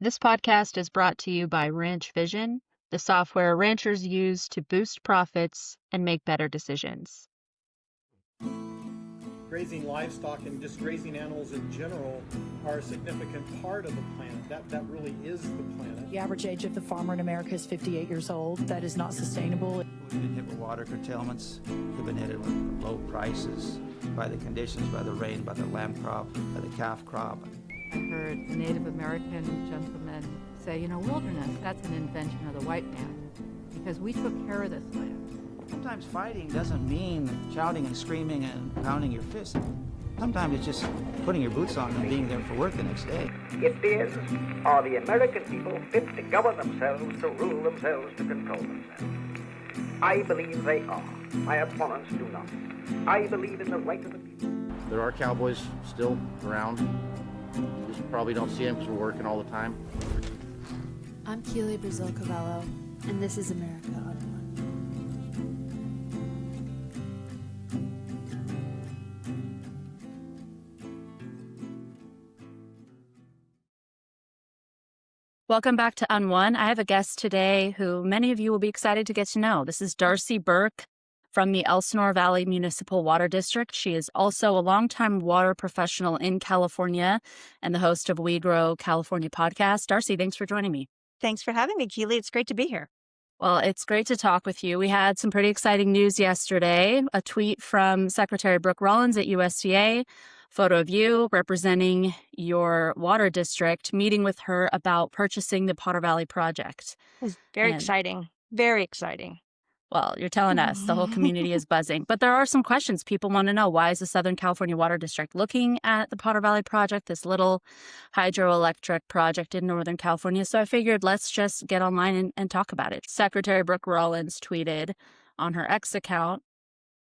This podcast is brought to you by Ranch Vision, the software ranchers use to boost profits and make better decisions. Grazing livestock and just grazing animals in general are a significant part of the planet. That really is the planet. The average age of the farmer in America is 58 years old. That is not sustainable. We've been hit with water curtailments. We've been hit with low prices by the conditions, by the rain, by the lamb crop, by the calf crop. I heard a Native American gentleman say, wilderness, that's an invention of the white man, because we took care of this land. Sometimes fighting doesn't mean shouting and screaming and pounding your fist. Sometimes it's just putting your boots on and being there for work the next day. It is, are the American people fit to govern themselves, to rule themselves, to control themselves? I believe they are. My opponents do not. I believe in the right of the people. There are cowboys still around. You just probably don't see them because we're working all the time. I'm Keely Brazil Cavallo, and this is America on One. Welcome back to Unone. I have a guest today who many of you will be excited to get to know. This is Darcy Burke from the Elsinore Valley Municipal Water District. She is also a longtime water professional in California and the host of We Grow California podcast. Darcy, thanks for joining me. Thanks for having me, Keely. It's great to be here. Well, it's great to talk with you. We had some pretty exciting news yesterday. A tweet from Secretary Brooke Rollins at USDA, photo of you representing your water district, meeting with her about purchasing the Potter Valley project. It's very exciting. Very exciting. Well, you're telling us the whole community is buzzing. But there are some questions people want to know. Why is the Southern California Water District looking at the Potter Valley project, this little hydroelectric project in Northern California? So I figured let's just get online and talk about it. Secretary Brooke Rollins tweeted on her X account,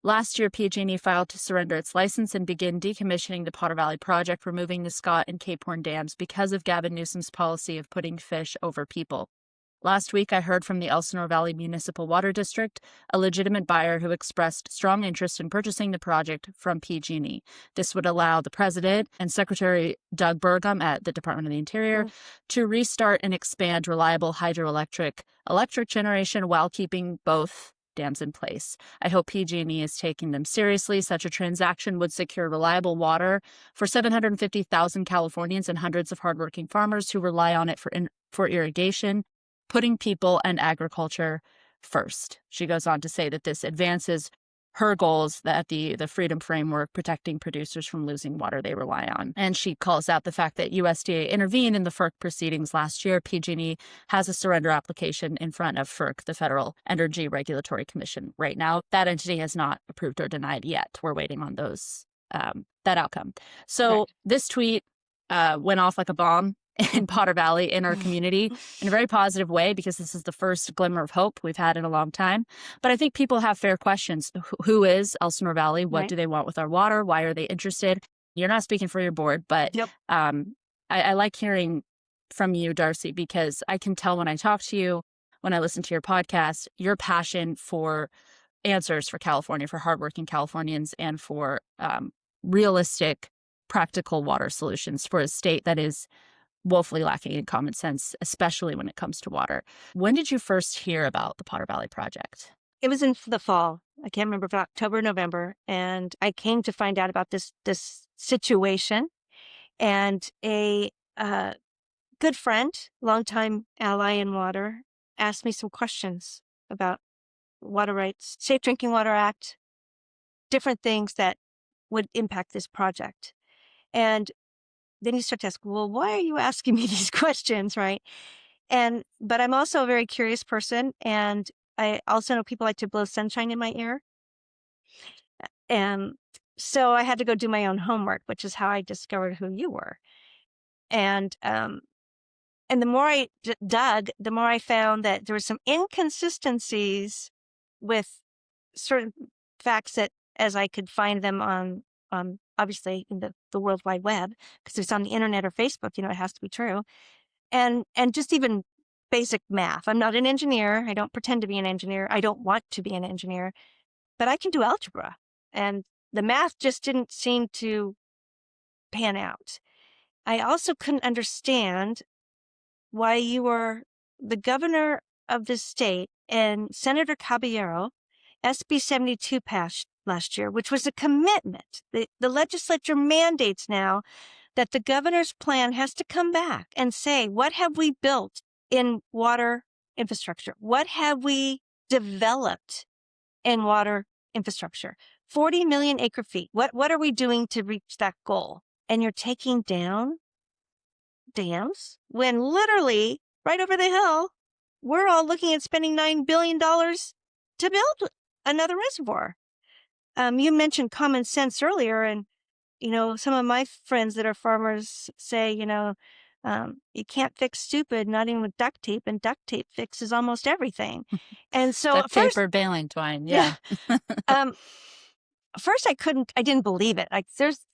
last year, PG&E filed to surrender its license and begin decommissioning the Potter Valley project, removing the Scott and Cape Horn dams because of Gavin Newsom's policy of putting fish over people. Last week, I heard from the Elsinore Valley Municipal Water District, a legitimate buyer who expressed strong interest in purchasing the project from PG&E. This would allow the president and Secretary Doug Burgum at the Department of the Interior to restart and expand reliable hydroelectric generation while keeping both dams in place. I hope PG&E is taking them seriously. Such a transaction would secure reliable water for 750,000 Californians and hundreds of hardworking farmers who rely on it for irrigation, putting people and agriculture first. She goes on to say that this advances her goals that the Freedom Framework protecting producers from losing water they rely on. And she calls out the fact that USDA intervened in the FERC proceedings last year. PG&E has a surrender application in front of FERC, the Federal Energy Regulatory Commission. Right now, that entity has not approved or denied yet. We're waiting on those that outcome. So This tweet went off like a bomb in Potter Valley, in our community, in a very positive way, because this is the first glimmer of hope we've had in a long time. But I think people have fair questions. Who is Elsinore Valley? What do they want with our water? Why are they interested? You're not speaking for your board, but I like hearing from you, Darcy, because I can tell when I talk to you, when I listen to your podcast, your passion for answers for California, for hardworking Californians, and for realistic, practical water solutions for a state that is woefully lacking in common sense, especially when it comes to water. When did you first hear about the Potter Valley project? It was in the fall. I can't remember if October or November. And I came to find out about this situation. And a good friend, longtime ally in water, asked me some questions about water rights, Safe Drinking Water Act, different things that would impact this project. And then you start to ask, well, why are you asking me these questions, right? But I'm also a very curious person, and I also know people like to blow sunshine in my ear. And so I had to go do my own homework, which is how I discovered who you were. And the more I dug, the more I found that there were some inconsistencies with certain facts that, as I could find them on obviously in the World Wide Web, because it's on the internet or Facebook, it has to be true. And just even basic math. I'm not an engineer. I don't pretend to be an engineer. I don't want to be an engineer, but I can do algebra. And the math just didn't seem to pan out. I also couldn't understand why you were the governor of this state and Senator Caballero, SB 72 passed last year, which was a commitment. The legislature mandates now that the governor's plan has to come back and say, what have we built in water infrastructure? What have we developed in water infrastructure? 40 million acre feet. What are we doing to reach that goal? And you're taking down dams when literally right over the hill, we're all looking at spending $9 billion to build another reservoir. You mentioned common sense earlier, and some of my friends that are farmers say, you can't fix stupid, not even with duct tape, and duct tape fixes almost everything. And so Duct tape or baling twine, yeah. First I didn't believe it. Like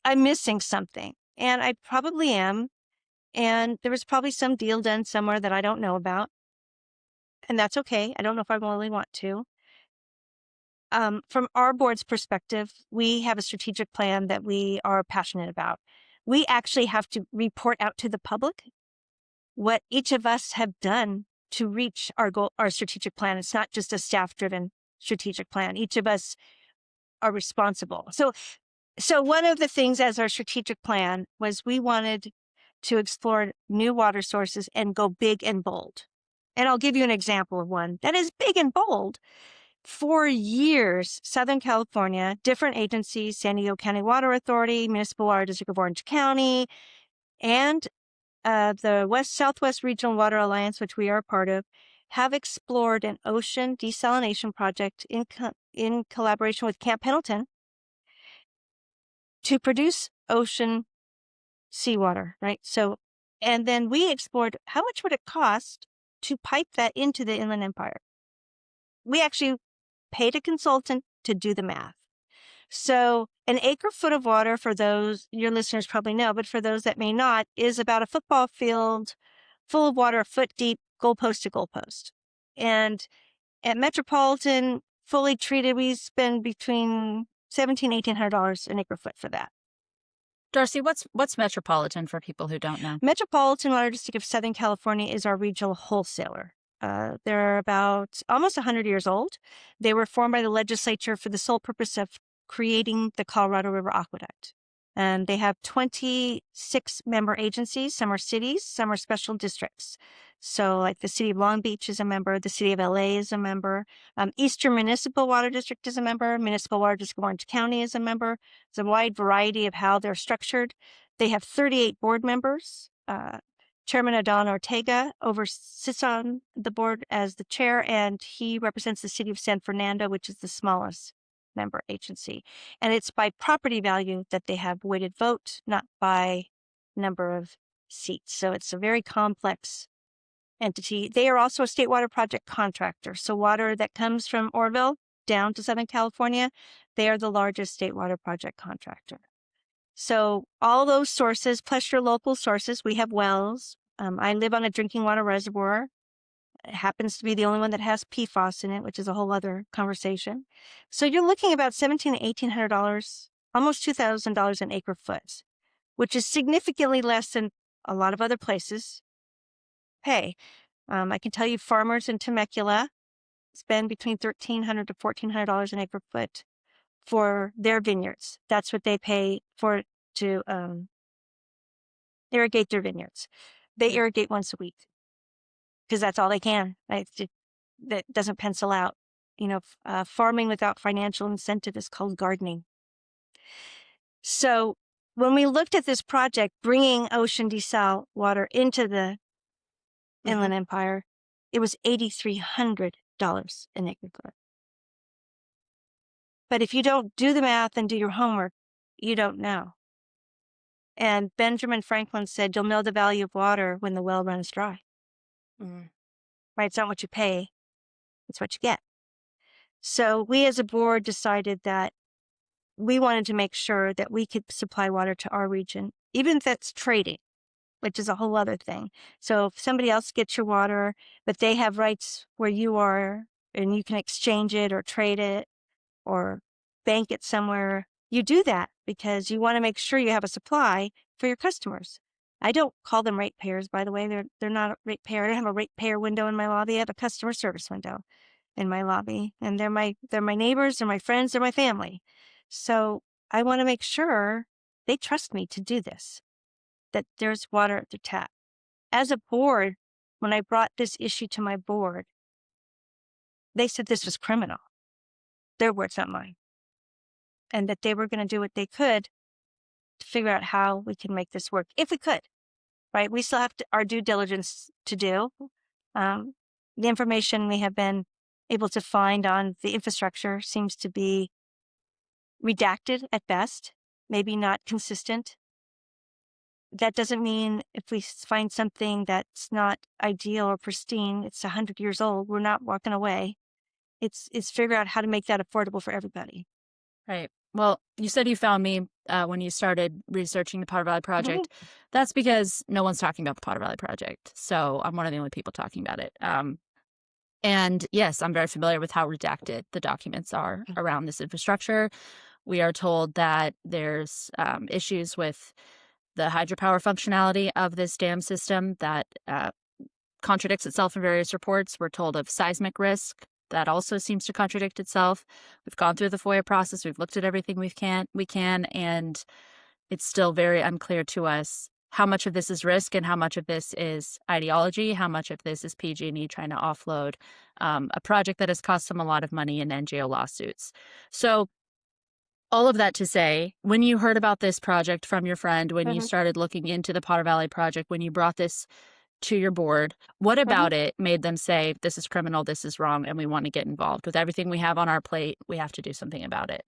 I'm missing something, and I probably am. And there was probably some deal done somewhere that I don't know about. And that's okay. I don't know if I really want to. From our board's perspective, we have a strategic plan that we are passionate about. We actually have to report out to the public what each of us have done to reach our goal, our strategic plan. It's not just a staff-driven strategic plan. Each of us are responsible. So one of the things as our strategic plan was we wanted to explore new water sources and go big and bold. And I'll give you an example of one that is big and bold. For years, Southern California, different agencies, San Diego County Water Authority, Municipal Water District of Orange County, and the Southwest Regional Water Alliance, which we are a part of, have explored an ocean desalination project in collaboration with Camp Pendleton to produce ocean seawater, right? So, and then we explored how much would it cost to pipe that into the Inland Empire. We actually paid a consultant to do the math. So an acre foot of water, for those your listeners probably know, but for those that may not, is about a football field full of water, a foot deep, goalpost to goalpost. And at Metropolitan, fully treated, we spend between $1,700 and $1,800 an acre foot for that. Darcy, what's Metropolitan for people who don't know? Metropolitan Water District of Southern California is our regional wholesaler. They're about almost 100 years old. They were formed by the legislature for the sole purpose of creating the Colorado River Aqueduct. And they have 26 member agencies. Some are cities, some are special districts. So like the city of Long Beach is a member, the city of LA is a member, Eastern Municipal Water District is a member, Municipal Water District of Orange County is a member. It's a wide variety of how they're structured. They have 38 board members. Chairman Adon Ortega sits on the board as the chair, and he represents the city of San Fernando, which is the smallest member agency. And it's by property value that they have weighted vote, not by number of seats. So it's a very complex entity. They are also a state water project contractor. So water that comes from Orville down to Southern California, they are the largest state water project contractor. So all those sources, plus your local sources, we have wells. I live on a drinking water reservoir. It happens to be the only one that has PFAS in it, which is a whole other conversation. So you're looking about $1,700 to $1,800, almost $2,000 an acre foot, which is significantly less than a lot of other places pay. I can tell you farmers in Temecula spend between $1,300 to $1,400 an acre foot for their vineyards. That's what they pay to irrigate their vineyards. They irrigate once a week because that's all they can. That doesn't pencil out. Farming without financial incentive is called gardening. So when we looked at this project, bringing ocean desal water into the Inland Empire, it was $8,300 an acre foot. But if you don't do the math and do your homework, you don't know. And Benjamin Franklin said, you'll know the value of water when the well runs dry. Right? It's not what you pay, it's what you get. So we as a board decided that we wanted to make sure that we could supply water to our region, even if that's trading, which is a whole other thing. So if somebody else gets your water, but they have rights where you are, and you can exchange it or trade it or bank it somewhere, you do that because you want to make sure you have a supply for your customers. I don't call them ratepayers, by the way. They're not a ratepayer. I don't have a ratepayer window in my lobby. I have a customer service window in my lobby, and they're my neighbors, they're my friends, they're my family. So I want to make sure they trust me to do this, that there's water at their tap. As a board, when I brought this issue to my board, they said this was criminal. Their words, not mine. And that they were going to do what they could to figure out how we can make this work, if we could, right? We still have our due diligence to do. The information we have been able to find on the infrastructure seems to be redacted at best, maybe not consistent. That doesn't mean if we find something that's not ideal or pristine, it's 100 years old, we're not walking away. It's figure out how to make that affordable for everybody. Right. Well, you said you found me when you started researching the Potter Valley Project. That's because no one's talking about the Potter Valley Project. So I'm one of the only people talking about it. And yes, I'm very familiar with how redacted the documents are around this infrastructure. We are told that there's issues with the hydropower functionality of this dam system that contradicts itself in various reports. We're told of seismic risk. That also seems to contradict itself. We've gone through the FOIA process. We've looked at everything we can, and it's still very unclear to us how much of this is risk and how much of this is ideology, how much of this is PG&E trying to offload a project that has cost them a lot of money in NGO lawsuits. So all of that to say, when you heard about this project from your friend, when you started looking into the Potter Valley Project, when you brought this to your board, what about it made them say, this is criminal, this is wrong, and we want to get involved? With everything we have on our plate, we have to do something about it.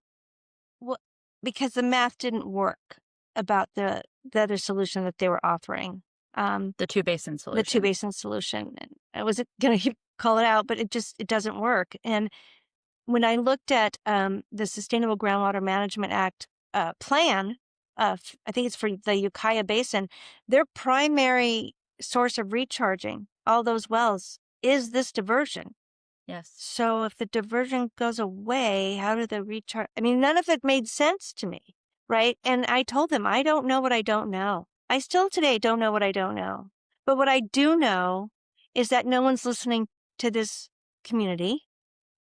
Well, because the math didn't work about the other solution that they were offering. The two-basin solution. The two-basin solution. And I wasn't going to call it out, but it doesn't work. And when I looked at the Sustainable Groundwater Management Act plan, I think it's for the Ukiah Basin, their primary source of recharging all those wells is this diversion. Yes. So if the diversion goes away, how do the recharge? I mean, none of it made sense to me, right? And I told them, I don't know what I don't know. I still today don't know what I don't know. But what I do know is that no one's listening to this community.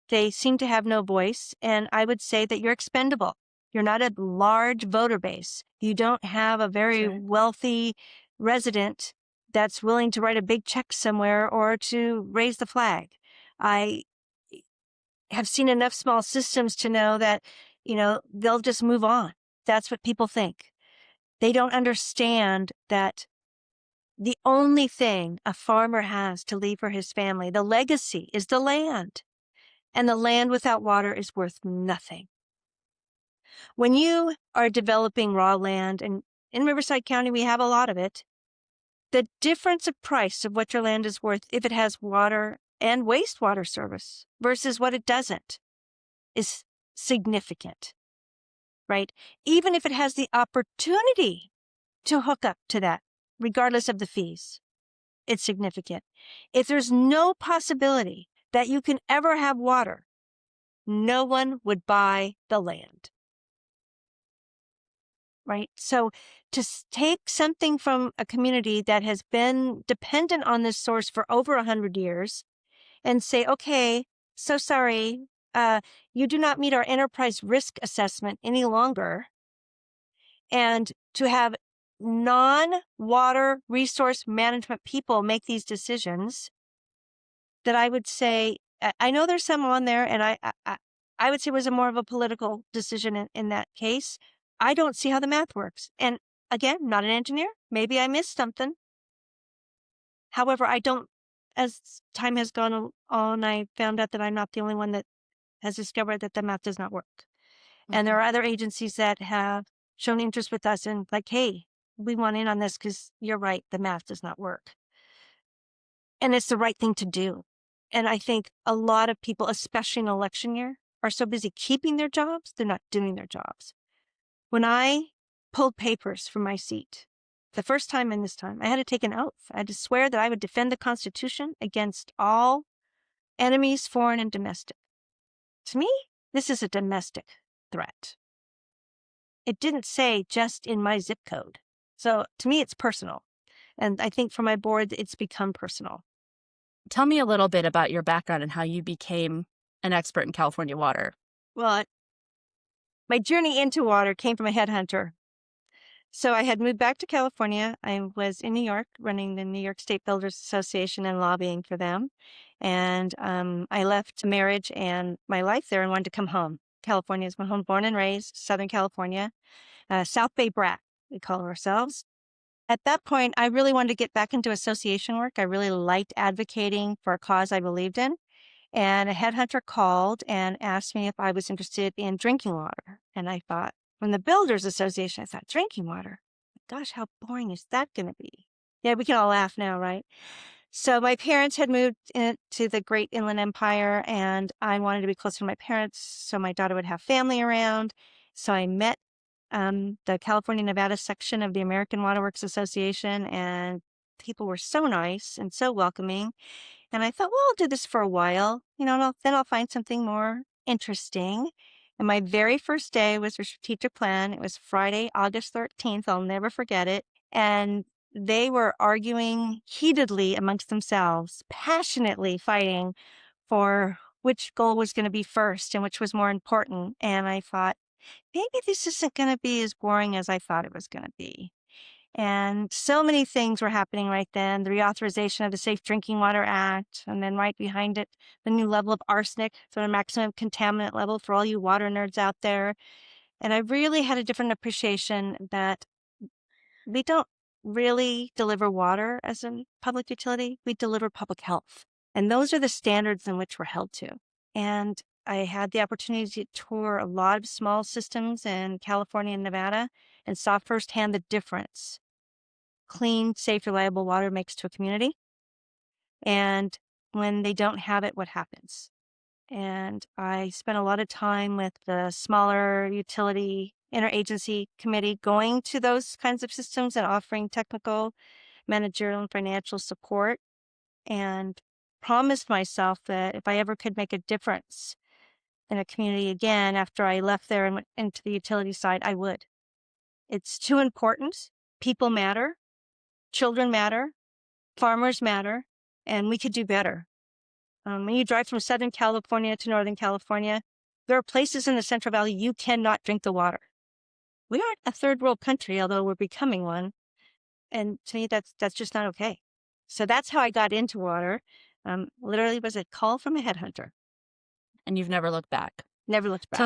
They seem to have no voice. And I would say that you're expendable. You're not a large voter base. You don't have a very wealthy resident that's willing to write a big check somewhere or to raise the flag. I have seen enough small systems to know that, they'll just move on. That's what people think. They don't understand that the only thing a farmer has to leave for his family, the legacy, is the land. And the land without water is worth nothing. When you are developing raw land, and in Riverside County, we have a lot of it, the difference of price of what your land is worth if it has water and wastewater service versus what it doesn't is significant, right? Even if it has the opportunity to hook up to that, regardless of the fees, it's significant. If there's no possibility that you can ever have water, no one would buy the land. Right? So to take something from a community that has been dependent on this source for over 100 years and say, okay, so sorry, you do not meet our enterprise risk assessment any longer. And to have non-water resource management people make these decisions, that I would say, I know there's some on there, and I would say it was more of a political decision in that case. I don't see how the math works. And again, I'm not an engineer. Maybe I missed something. However, as time has gone on, I found out that I'm not the only one that has discovered that the math does not work. And there are other agencies that have shown interest with us and like, hey, we want in on this because you're right, the math does not work. And it's the right thing to do. And I think a lot of people, especially in election year, are so busy keeping their jobs, they're not doing their jobs. When I pulled papers from my seat, the first time and this time, I had to take an oath. I had to swear that I would defend the Constitution against all enemies, foreign and domestic. To me, this is a domestic threat. It didn't say just in my zip code. So to me, it's personal. And I think for my board, it's become personal. Tell me a little bit about your background and how you became an expert in California water. Well, my journey into water came from a headhunter. So I had moved back to California. I was in New York running the New York State Builders Association and lobbying for them. And I left marriage and my life there and wanted to come home. California is my home, born and raised, Southern California, South Bay brat, we call ourselves. At that point, I really wanted to get back into association work. I really liked advocating for a cause I believed in. And a headhunter called and asked me if I was interested in drinking water. And I thought, from the Builders Association, I thought, drinking water? Gosh, how boring is that going to be? Yeah, we can all laugh now, right? So my parents had moved to the Great Inland Empire, and I wanted to be closer to my parents so my daughter would have family around. So I met the California, Nevada section of the American Water Works Association, and people were so nice and so welcoming. And I thought, well, I'll do this for a while, and then I'll find something more interesting. And my very first day was a strategic plan. It was Friday, August 13th. I'll never forget it. And they were arguing heatedly amongst themselves, passionately fighting for which goal was going to be first and which was more important. And I thought, maybe this isn't going to be as boring as I thought it was going to be. And so many things were happening right then. The reauthorization of the Safe Drinking Water Act, and then right behind it, the new level of arsenic, so a maximum contaminant level for all you water nerds out there. And I really had a different appreciation that we don't really deliver water as a public utility. We deliver public health. And those are the standards in which we're held to. And I had the opportunity to tour a lot of small systems in California and Nevada and saw firsthand the difference clean, safe, reliable water makes to a community. And when they don't have it, what happens? And I spent a lot of time with the smaller utility interagency committee going to those kinds of systems and offering technical, managerial, and financial support, and promised myself that if I ever could make a difference in a community again after I left there and went into the utility side, I would. It's too important. People matter. Children matter. Farmers matter. And we could do better. When you drive from Southern California to Northern California, there are places in the Central Valley you cannot drink the water. We aren't a third world country, although we're becoming one. And to me, that's just not okay. So that's how I got into water. Literally was a call from a headhunter. And you've never looked back. Never looked back.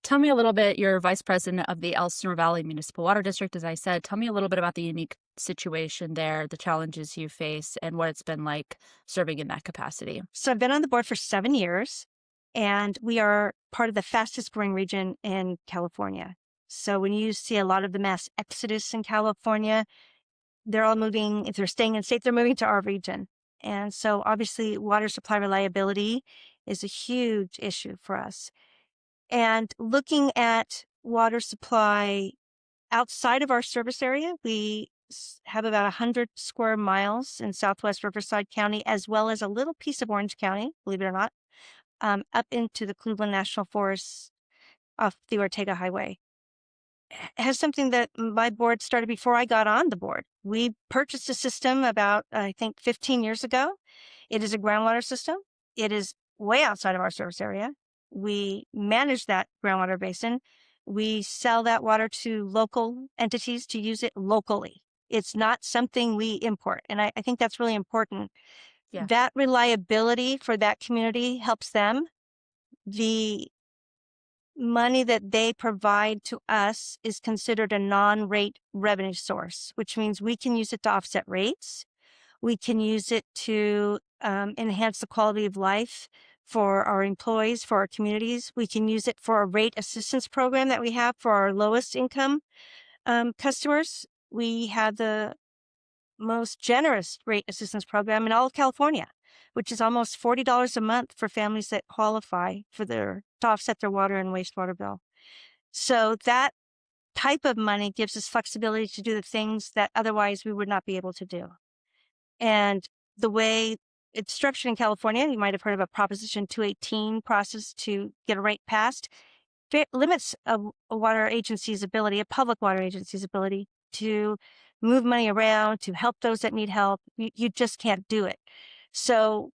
Tell me a little bit. You're vice president of the Elsinore Valley Municipal Water District, as I said. Tell me a little bit about the unique situation there, the challenges you face, and what it's been like serving in that capacity. So I've been on the board for 7 years, and we are part of the fastest growing region in California. So when you see a lot of the mass exodus in California, they're all moving, if they're staying in state, they're moving to our region. And so obviously water supply reliability is a huge issue for us. And looking at water supply outside of our service area, we have about 100 square miles in Southwest Riverside County, as well as a little piece of Orange County, believe it or not, up into the Cleveland National Forest off the Ortega Highway. It has something that my board started before I got on the board. We purchased a system about, I think, 15 years ago. It is a groundwater system. It is way outside of our service area. We manage that groundwater basin. We sell that water to local entities to use it locally. It's not something we import. And I think that's really important. Yeah. That reliability for that community helps them. The money that they provide to us is considered a non-rate revenue source, which means we can use it to offset rates. We can use it to enhance the quality of life for our employees, for our communities. We can use it for a rate assistance program that we have for our lowest income customers. We have the most generous rate assistance program in all of California, which is almost $40 a month for families that qualify to offset their water and wastewater bill. So that type of money gives us flexibility to do the things that otherwise we would not be able to do. And the way it's structured in California, you might have heard of a Proposition 218 process to get a rate passed. It limits a water agency's ability, a public water agency's ability to move money around, to help those that need help. You just can't do it. So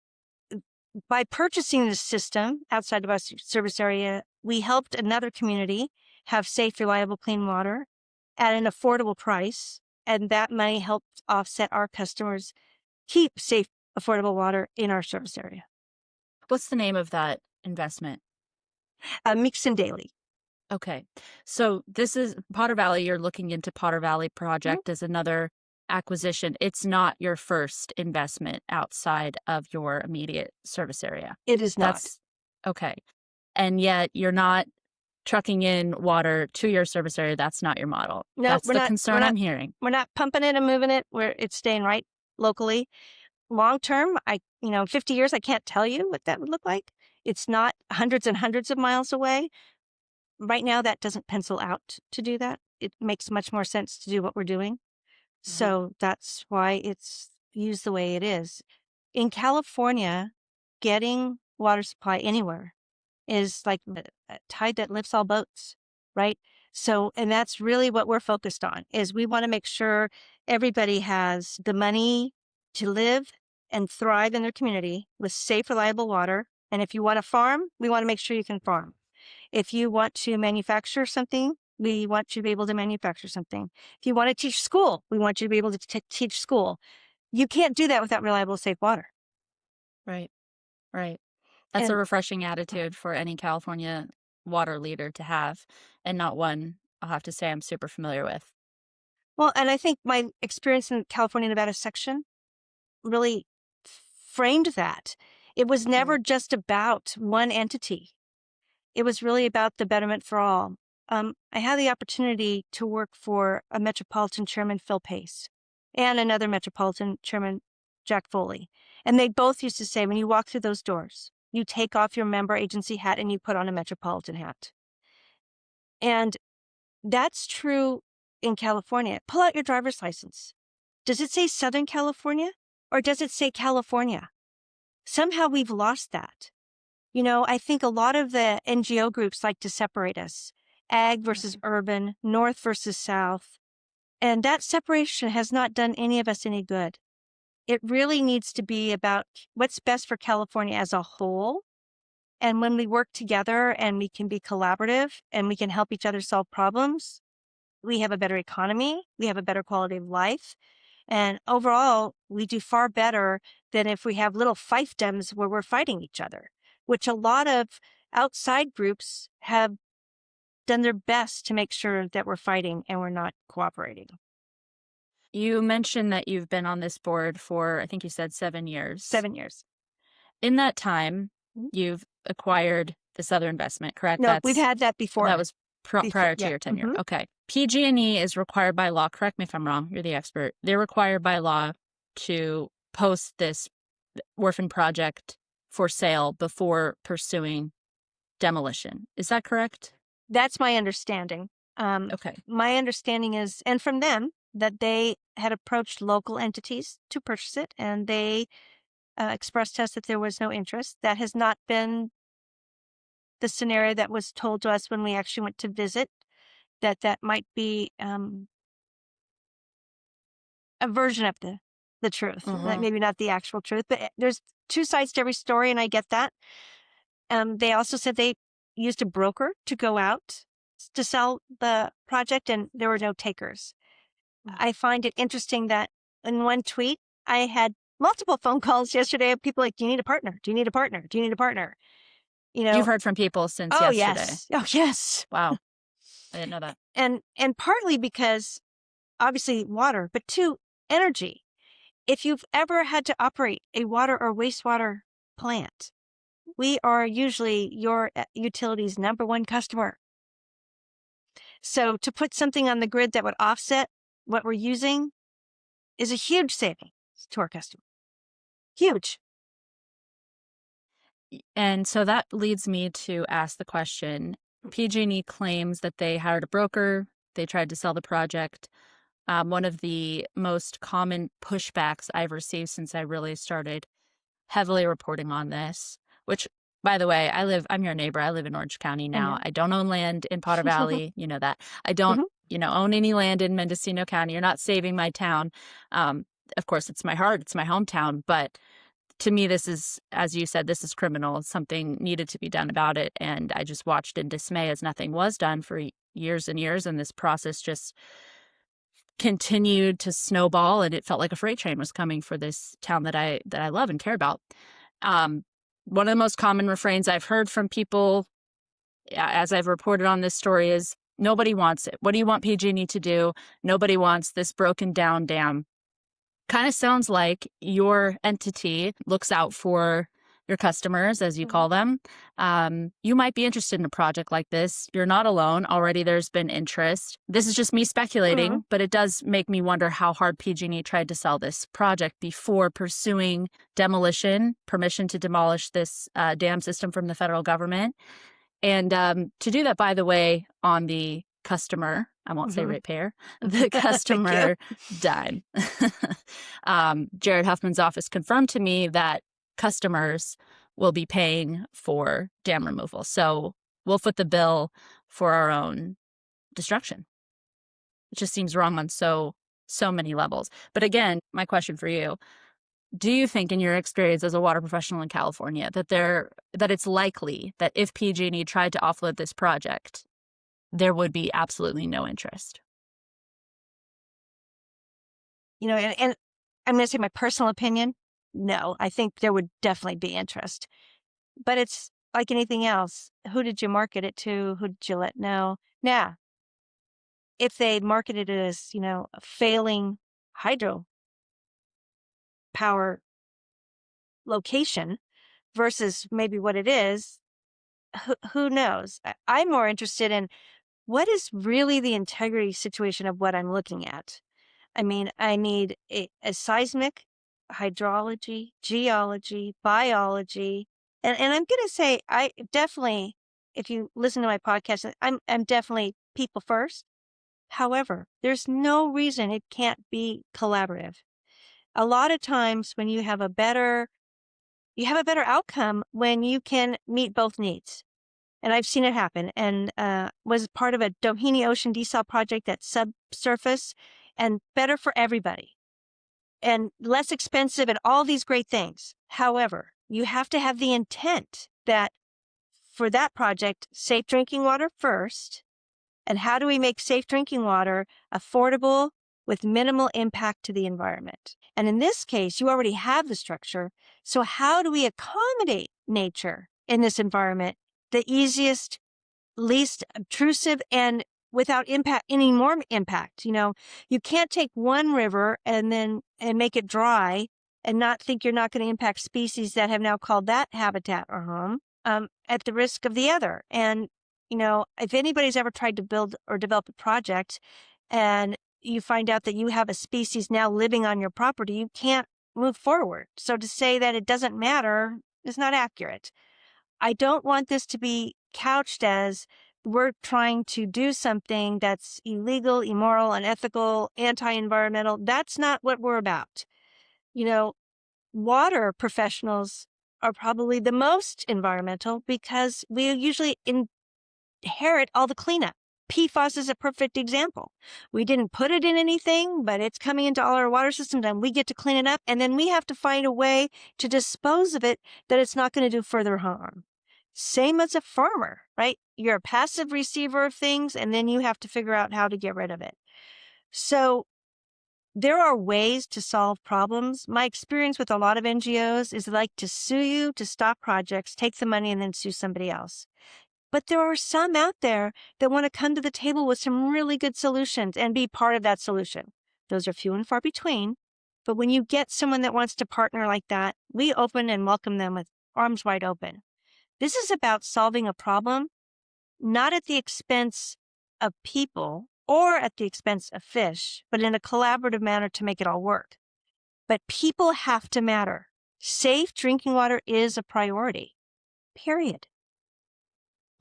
by purchasing this system outside of our service area, we helped another community have safe, reliable, clean water at an affordable price. And that money helped offset our customers keep safe, affordable water in our service area. What's the name of that investment? Mixon Daily. Okay. So this is Potter Valley. You're looking into Potter Valley project as another acquisition. It's not your first investment outside of your immediate service area. It is not. That's okay. And yet you're not trucking in water to your service area. That's not your model. No, That's we're the not- concern we're not- I'm hearing. We're not pumping it and moving it where it's staying right locally. Long term, 50 years, I can't tell you what that would look like. It's not hundreds and hundreds of miles away. Right now, that doesn't pencil out to do that. It makes much more sense to do what we're doing. So that's why it's used the way it is. In California, getting water supply anywhere is like a tide that lifts all boats, right? So, and that's really what we're focused on, is we want to make sure everybody has the money to live and thrive in their community with safe, reliable water. And if you want to farm, we want to make sure you can farm. If you want to manufacture something, we want you to be able to manufacture something. If you want to teach school, we want you to be able to teach school. You can't do that without reliable, safe water. Right. Right. That's a And- refreshing attitude for any California water leader to have, and not one I'll have to say I'm super familiar with. Well, and I think my experience in California Nevada section really framed that. It was never just about one entity. It was really about the betterment for all. I had the opportunity to work for a Metropolitan Chairman, Phil Pace, and another Metropolitan Chairman, Jack Foley. And they both used to say, when you walk through those doors, you take off your member agency hat and you put on a Metropolitan hat. And that's true in California. Pull out your driver's license. Does it say Southern California or does it say California? Somehow we've lost that. I think a lot of the NGO groups like to separate us, ag versus urban, north versus south. And that separation has not done any of us any good. It really needs to be about what's best for California as a whole. And when we work together and we can be collaborative and we can help each other solve problems, we have a better economy, we have a better quality of life. And overall, we do far better than if we have little fiefdoms where we're fighting each other, which a lot of outside groups have done their best to make sure that we're fighting and we're not cooperating. You mentioned that you've been on this board for, I think you said 7 years. 7 years. In that time, you've acquired this other investment, correct? No, we've had that before. That was Before, prior to yeah. your tenure. Mhm. Okay. PG&E is required by law. Correct me if I'm wrong. You're the expert. They're required by law to post this orphan project for sale before pursuing demolition. Is that correct? That's my understanding. Okay. My understanding is, and from them, that they had approached local entities to purchase it, and they expressed to us that there was no interest. That has not been the scenario that was told to us when we actually went to visit, that might be a version of the truth. That maybe not the actual truth, but there's two sides to every story, and I get that. They also said they used a broker to go out to sell the project, and there were no takers. I find it interesting that in one tweet, I had multiple phone calls yesterday of people like, do you need a partner? Do you need a partner? Do you need a partner? You've heard from people since oh, yesterday. Yes. Oh, yes. Wow. I didn't know that. And partly because obviously water, but two, energy. If you've ever had to operate a water or wastewater plant, we are usually your utility's number one customer. So to put something on the grid that would offset what we're using is a huge savings to our customer. Huge. And so that leads me to ask the question, PG&E claims that they hired a broker, they tried to sell the project. One of the most common pushbacks I've received since I really started heavily reporting on this, which, by the way, I'm your neighbor. I live in Orange County now. I don't own land in Potter Valley. You know that. I don't own any land in Mendocino County. You're not saving my town. Of course, it's my heart. It's my hometown. But to me, this is, as you said, this is criminal. Something needed to be done about it. And I just watched in dismay as nothing was done for years and years. And this process just continued to snowball. And it felt like a freight train was coming for this town that I love and care about. One of the most common refrains I've heard from people as I've reported on this story is, nobody wants it. What do you want PG&E to do? Nobody wants this broken down dam. Kind of sounds like your entity looks out for your customers, as you call them. You might be interested in a project like this. You're not alone. Already there's been interest. This is just me speculating, but it does make me wonder how hard PG&E tried to sell this project before pursuing demolition, permission to demolish this dam system from the federal government. And to do that, by the way, on the customer, I won't say ratepayer, the customer dime. Jared Huffman's office confirmed to me that customers will be paying for dam removal. So we'll foot the bill for our own destruction. It just seems wrong on so many levels. But again, my question for you, do you think, in your experience as a water professional in California, that it's likely that if PG&E tried to offload this project, there would be absolutely no interest? And I'm going to say my personal opinion. No, I think there would definitely be interest. But it's like anything else. Who did you market it to? Who did you let know? Now, if they marketed it as, a failing hydropower location versus maybe what it is, who knows? I'm more interested in what is really the integrity situation of what I'm looking at. I mean, I need a seismic, hydrology, geology, biology. And I'm going to say, I definitely, if you listen to my podcast, I'm definitely people first. However, there's no reason it can't be collaborative. A lot of times when you have a better outcome when you can meet both needs. And I've seen it happen, and was part of a Doheny Ocean desal project that's subsurface and better for everybody and less expensive and all these great things. However, you have to have the intent that for that project, safe drinking water first. And how do we make safe drinking water affordable with minimal impact to the environment? And in this case, you already have the structure. So how do we accommodate nature in this environment? The easiest, least obtrusive, and without impact, any more impact. You can't take one river and make it dry and not think you're not going to impact species that have now called that habitat or home at the risk of the other. And, if anybody's ever tried to build or develop a project and you find out that you have a species now living on your property, you can't move forward. So to say that it doesn't matter is not accurate. I don't want this to be couched as we're trying to do something that's illegal, immoral, unethical, anti-environmental. That's not what we're about. Water professionals are probably the most environmental because we usually inherit all the cleanup. PFAS is a perfect example. We didn't put it in anything, but it's coming into all our water systems and we get to clean it up. And then we have to find a way to dispose of it that it's not going to do further harm. Same as a farmer, right? You're a passive receiver of things, and then you have to figure out how to get rid of it. So there are ways to solve problems. My experience with a lot of NGOs is they like to sue you to stop projects, take the money, and then sue somebody else. But there are some out there that want to come to the table with some really good solutions and be part of that solution. Those are few and far between. But when you get someone that wants to partner like that, we open and welcome them with arms wide open. This is about solving a problem, not at the expense of people or at the expense of fish, but in a collaborative manner to make it all work. But people have to matter. Safe drinking water is a priority, period.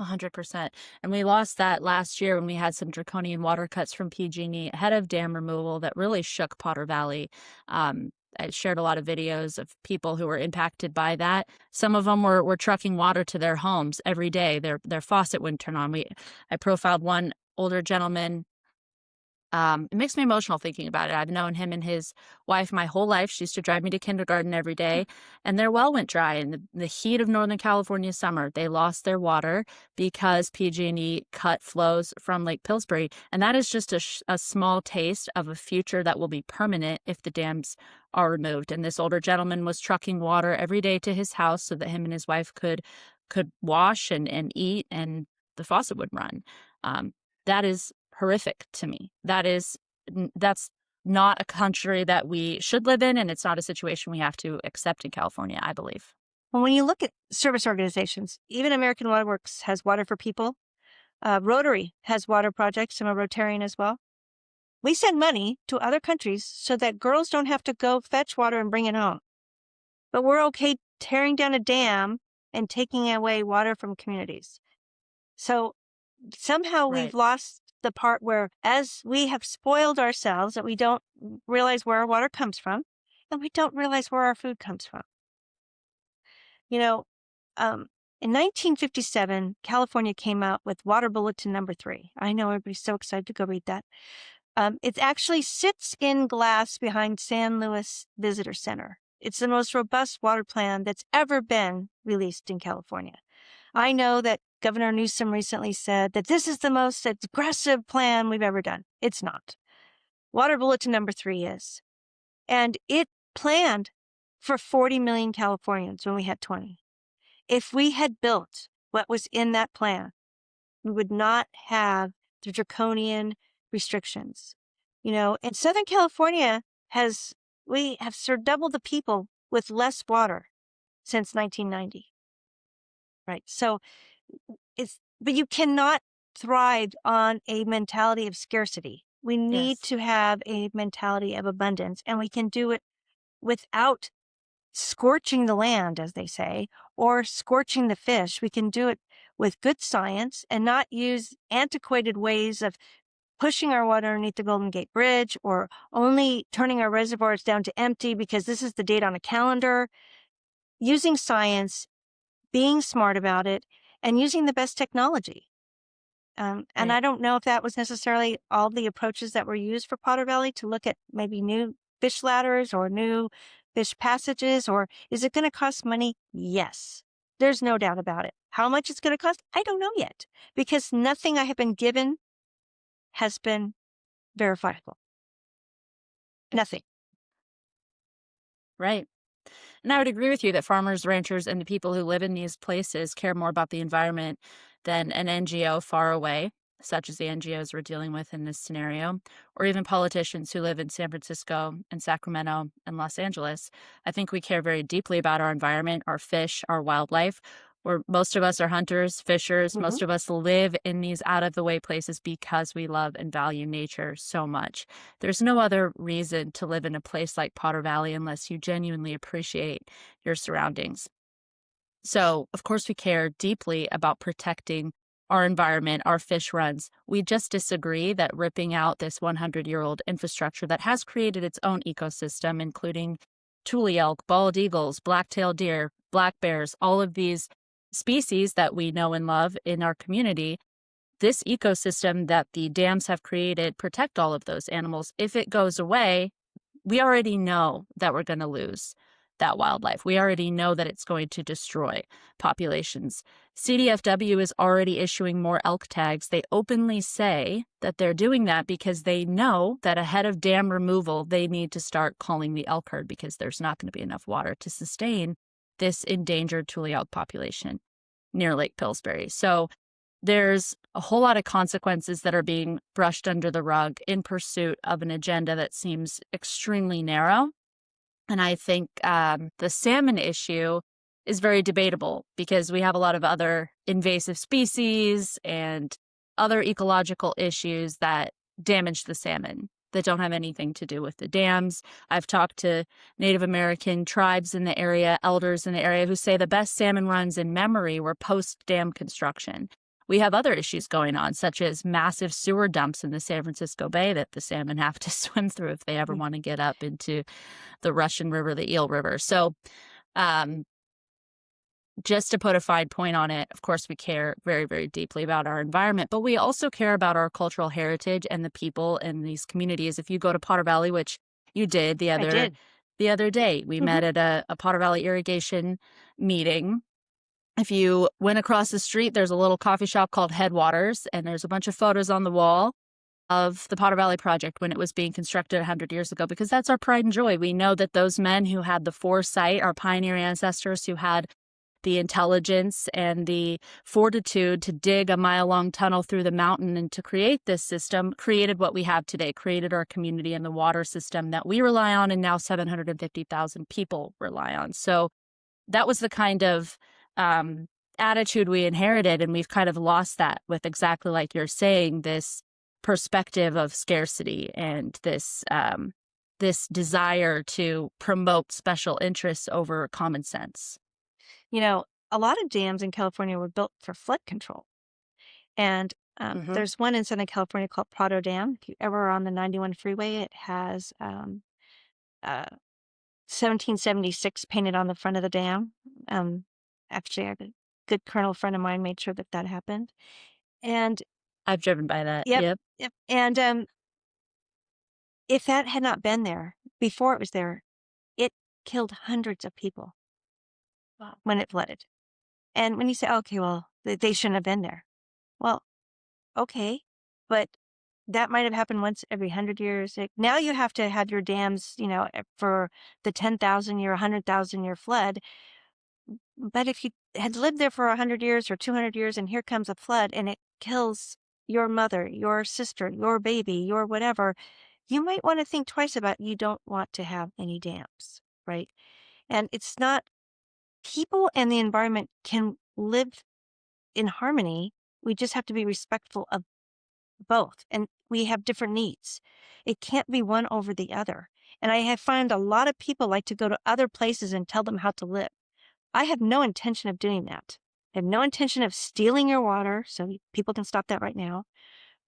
100%. And we lost that last year when we had some draconian water cuts from PG&E ahead of dam removal that really shook Potter Valley. I shared a lot of videos of people who were impacted by that. Some of them were trucking water to their homes every day. Their faucet wouldn't turn on. I profiled one older gentleman It makes me emotional thinking about it. I've known him and his wife my whole life. She used to drive me to kindergarten every day, and their well went dry in the heat of Northern California summer. They lost their water because PG&E cut flows from Lake Pillsbury, and that is just a small taste of a future that will be permanent if the dams are removed. And this older gentleman was trucking water every day to his house so that him and his wife could wash and eat, and the faucet would run. That is horrific to me. That's not a country that we should live in, and it's not a situation we have to accept in California, I believe. Well, when you look at service organizations, even American Water Works has Water for People. Rotary has water projects. I'm a Rotarian as well. We send money to other countries so that girls don't have to go fetch water and bring it home. But we're okay tearing down a dam and taking away water from communities. So somehow we've lost the part where, as we have spoiled ourselves, that we don't realize where our water comes from, and we don't realize where our food comes from. In 1957, California came out with Water Bulletin number 3. I know everybody's so excited to go read that. It actually sits in glass behind San Luis Visitor Center. It's the most robust water plan that's ever been released in California. I know that Governor Newsom recently said that this is the most aggressive plan we've ever done. It's not. Water Bulletin number 3 is. And it planned for 40 million Californians when we had 20. If we had built what was in that plan, we would not have the draconian restrictions. In Southern California, we have doubled the people with less water since 1990. Right. So but you cannot thrive on a mentality of scarcity. We need to have a mentality of abundance, and we can do it without scorching the land, as they say, or scorching the fish. We can do it with good science and not use antiquated ways of pushing our water underneath the Golden Gate Bridge, or only turning our reservoirs down to empty because this is the date on a calendar. Using science, being smart about it, and using the best technology. And I don't know if that was necessarily all the approaches that were used for Potter Valley, to look at maybe new fish ladders or new fish passages, or is it going to cost money? Yes, there's no doubt about it. How much it's going to cost? I don't know yet, because nothing I have been given has been verifiable. Nothing. Right. And I would agree with you that farmers, ranchers, and the people who live in these places care more about the environment than an NGO far away, such as the NGOs we're dealing with in this scenario, or even politicians who live in San Francisco and Sacramento and Los Angeles. I think we care very deeply about our environment, our fish, our wildlife. Most of us are hunters, fishers. Mm-hmm. Most of us live in these out-of-the-way places because we love and value nature so much. There's no other reason to live in a place like Potter Valley unless you genuinely appreciate your surroundings. So, of course, we care deeply about protecting our environment, our fish runs. We just disagree that ripping out this 100-year-old infrastructure that has created its own ecosystem, including tule elk, bald eagles, black-tailed deer, black bears, all of these species that we know and love in our community, this ecosystem that the dams have created protect all of those animals. If it goes away, we already know that we're going to lose that wildlife. We already know that it's going to destroy populations. CDFW is already issuing more elk tags. They openly say that they're doing that because they know that ahead of dam removal, they need to start calling the elk herd, because there's not going to be enough water to sustain this endangered tule elk population near Lake Pillsbury. So there's a whole lot of consequences that are being brushed under the rug in pursuit of an agenda that seems extremely narrow. And I think the salmon issue is very debatable, because we have a lot of other invasive species and other ecological issues that damage the salmon that don't have anything to do with the dams. I've talked to Native American tribes in the area, elders in the area, who say the best salmon runs in memory were post-dam construction. We have other issues going on, such as massive sewer dumps in the San Francisco Bay that the salmon have to swim through if they ever want to get up into the Russian River, the Eel River. So just to put a fine point on it, of course, we care very, very deeply about our environment, but we also care about our cultural heritage and the people in these communities. If you go to Potter Valley, which you did the I other did. the other day, we met at a Potter Valley irrigation meeting. If you went across the street, there's a little coffee shop called Headwaters, and there's a bunch of photos on the wall of the Potter Valley project when it was being constructed 100 years ago, because that's our pride and joy. We know that those men who had the foresight, our pioneer ancestors who had the intelligence and the fortitude to dig a mile-long tunnel through the mountain and to create this system, created what we have today, created our community and the water system that we rely on, and now 750,000 people rely on. So that was the kind of attitude we inherited, and we've kind of lost that with, exactly like you're saying, this perspective of scarcity and this desire to promote special interests over common sense. You know, a lot of dams in California were built for flood control. And there's one in Southern California called Prado Dam. If you ever are on the 91 freeway, it has 1776 painted on the front of the dam. Actually, a good colonel friend of mine made sure that that happened. And I've driven by that. yep. And if that had not been there before it was there, it killed hundreds of people. Wow. When it flooded. And when you say, okay, well, they shouldn't have been there. Well, okay, but that might have happened once every 100 years. Now you have to have your dams, for the 10,000 year, 100,000 year flood. But if you had lived there for 100 years or 200 years and here comes a flood and it kills your mother, your sister, your baby, your whatever, you might want to think twice about, you don't want to have any dams, right? And it's not, people and the environment can live in harmony. We just have to be respectful of both. And we have different needs. It can't be one over the other. And I have found a lot of people like to go to other places and tell them how to live. I have no intention of doing that. I have no intention of stealing your water, so people can stop that right now.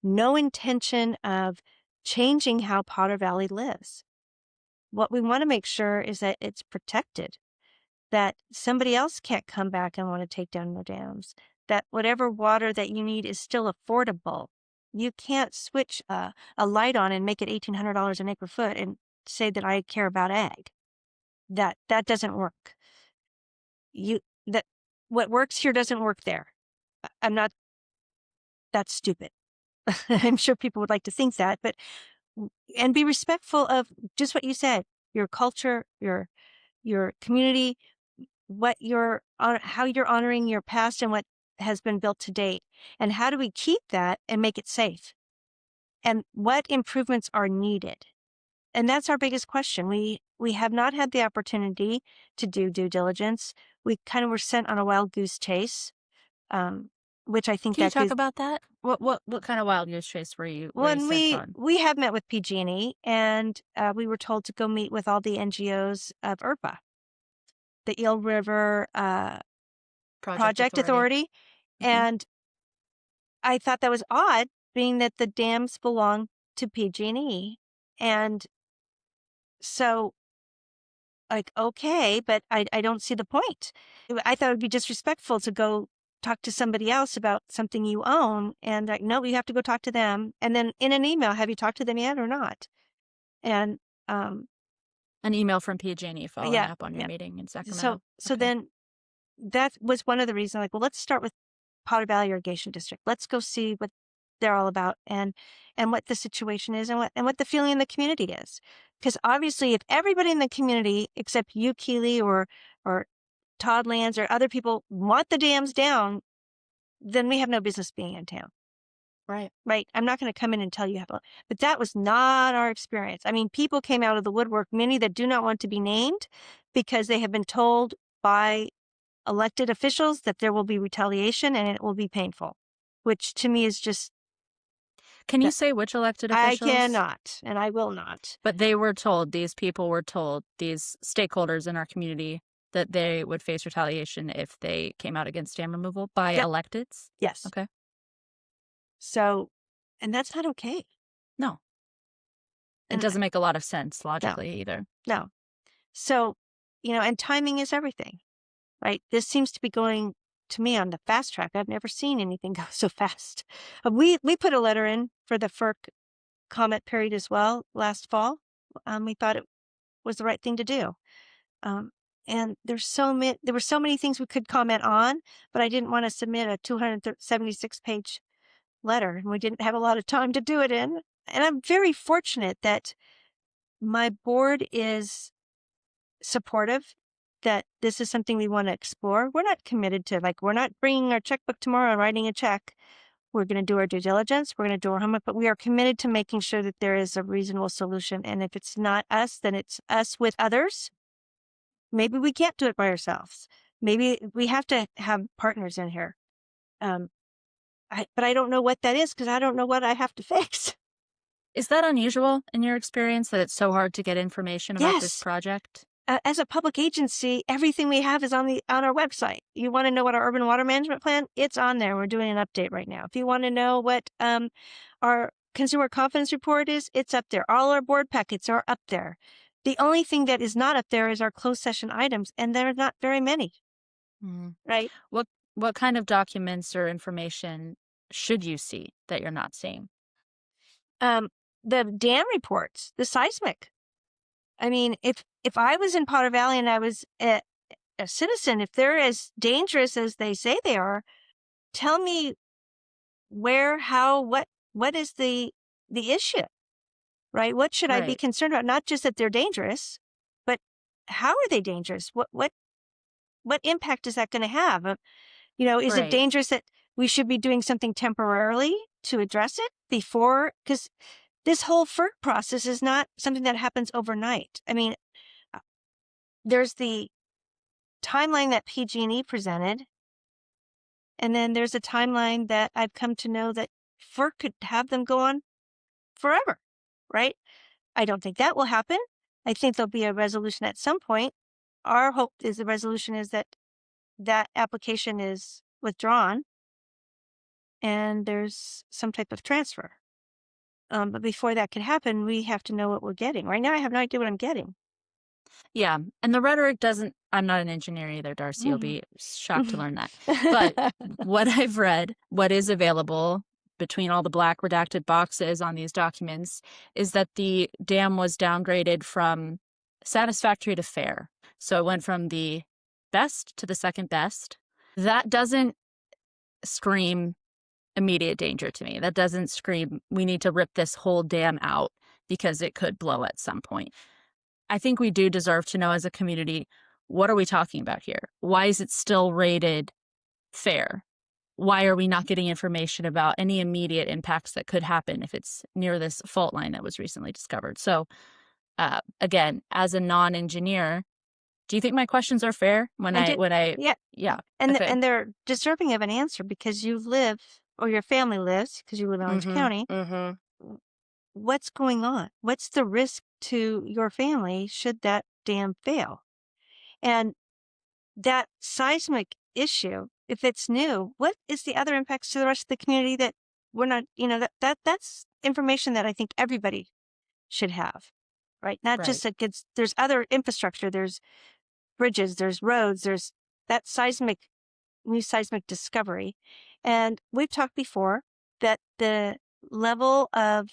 No intention of changing how Potter Valley lives. What we want to make sure is that it's protected, that somebody else can't come back and want to take down your dams, that whatever water that you need is still affordable. You can't switch a light on and make it $1,800 an acre foot and say that I care about ag. That doesn't work. What works here doesn't work there. That's stupid. I'm sure people would like to think that, and be respectful of just what you said, your culture, your community, how you're honoring your past and what has been built to date, and how do we keep that and make it safe, and what improvements are needed. And that's our biggest question. We have not had the opportunity to do due diligence. We kind of were sent on a wild goose chase, which I think Can you talk about that? What kind of wild goose chase were you sent on? We have met with PG&E, and we were told to go meet with all the NGOs of IRPA, the Eel River Project Authority. And I thought that was odd, being that the dams belong to PG&E. And so, okay, but I don't see the point. I thought it would be disrespectful to go talk to somebody else about something you own, and no, you have to go talk to them. And then in an email, have you talked to them yet or not? And an email from PG&E following up on your meeting in Sacramento. So then that was one of the reasons, well, let's start with Potter Valley Irrigation District. Let's go see what they're all about and what the situation is and what the feeling in the community is. Because obviously, if everybody in the community except you, Keely, or Todd Lands or other people want the dams down, then we have no business being in town. Right. I'm not going to come in and tell you how, but that was not our experience. I mean, people came out of the woodwork, many that do not want to be named, because they have been told by elected officials that there will be retaliation and it will be painful, which to me is just... Can you say which elected officials? I cannot, and I will not. But these people were told, these stakeholders in our community, that they would face retaliation if they came out against dam removal by electeds? Yes. Okay. So, and that's not okay. No. It doesn't make a lot of sense logically either. No. So, and timing is everything, right? This seems to be going to me on the fast track. I've never seen anything go so fast. We put a letter in for the FERC comment period as well last fall. We thought it was the right thing to do. And there were so many things we could comment on, but I didn't want to submit a 276-page letter, and we didn't have a lot of time to do it in. And I'm very fortunate that my board is supportive, that this is something we want to explore. We're not committed to, like, we're not bringing our checkbook tomorrow and writing a check. We're going to do our due diligence. We're going to do our homework, but we are committed to making sure that there is a reasonable solution. And if it's not us, then it's us with others. Maybe we can't do it by ourselves. Maybe we have to have partners in here. But I don't know what that is, because I don't know what I have to fix. Is that unusual in your experience, that it's so hard to get information about this Yes. project? As a public agency, everything we have is on our website. You want to know what our urban water management plan? It's on there. We're doing an update right now. If you want to know what our consumer confidence report is, it's up there. All our board packets are up there. The only thing that is not up there is our closed session items, and there are not very many. Right? What kind of documents or information should you see that you're not seeing? The dam reports, the seismic. I mean, if I was in Potter Valley and I was a citizen, if they're as dangerous as they say they are, tell me where, how, what is the issue, right? What should I be Right. concerned about? Not just that they're dangerous, but how are they dangerous? What impact is that going to have? Is it Right. dangerous that we should be doing something temporarily to address it before? Because this whole FERC process is not something that happens overnight. I mean, there's the timeline that PG&E presented, and then there's a timeline that I've come to know that FERC could have them go on forever, right? I don't think that will happen. I think there'll be a resolution at some point. Our hope is the resolution is that application is withdrawn and there's some type of transfer. But before that can happen, we have to know what we're getting. Right now, I have no idea what I'm getting. Yeah. And the rhetoric doesn't, I'm not an engineer either, Darcy. You'll be shocked to learn that. But what I've read, what is available between all the black redacted boxes on these documents, is that the dam was downgraded from satisfactory to fair. So it went from the best to the second best. That doesn't scream immediate danger to me. That doesn't scream, we need to rip this whole dam out because it could blow at some point. I think we do deserve to know as a community, what are we talking about here? Why is it still rated fair? Why are we not getting information about any immediate impacts that could happen if it's near this fault line that was recently discovered? So again, as a non-engineer, do you think my questions are fair Yeah. And okay. and they're deserving of an answer because you live, or your family lives, because you live in Orange County. What's going on? What's the risk to your family should that dam fail? And that seismic issue, if it's new, what is the other impacts to the rest of the community that we're not, that's information that I think everybody should have, right? Not just that there's other infrastructure, there's bridges, there's roads, there's that new seismic discovery. And we've talked before that the level of